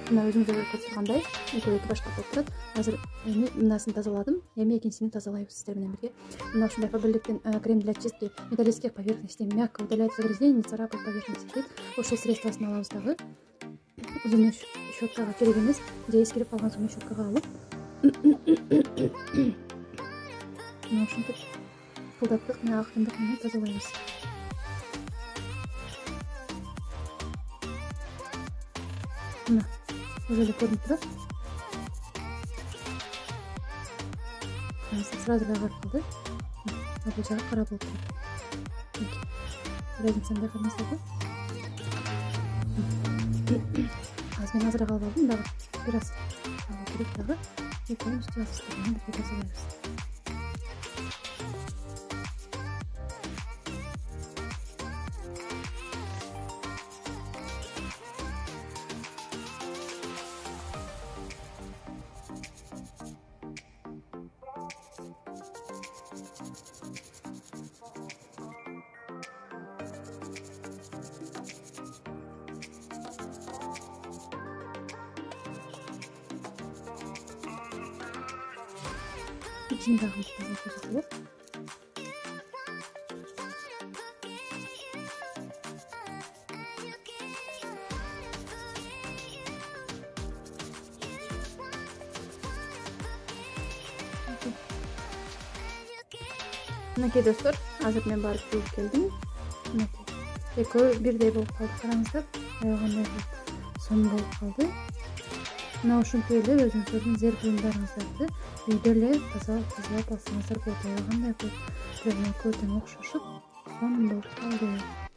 мына өзүңүздөр көрүп тургандай экөө башка болуп турат. Азыр эми мынасын тазаладым. Эми экинчисин тазалайбыз сиздер менен бирге. Мына ушундай Faberlic'тен крем для чистки металлических поверхностей мягко удаляет загрязнение, не царапает поверхность. Ушул средствосын алабыз дагы. Зубный щеткага керек эмес, же эскирип калган зубный щеткага алып мына ушинтип пылдаттык менен актындык менен тазалайбыз. Мына уже эле көрүнүп турат. Сразу эле агарып калды. Бул жагы кара болуп турат. Разницаны байкамайсыздарбы? Мен азыраак алып алдым, дагы бир аз алуу керек дагы. Экөөбүз жазышты менен бирге тазалайбыз. İçini dagы тазалап койсок болот. Мынакей достор, азыр мен барып жууп келдим. Мынакей экөө бирдей болуп калды. Караңыздар, аягандай сом болуп калды. Мына ушинтип эле өзүңүздөрдүн зер буюмдарыңыздарды үйдө эле тазалап алсаңыздар болот. Аягандай көтөн окшошуп сом болуп калды.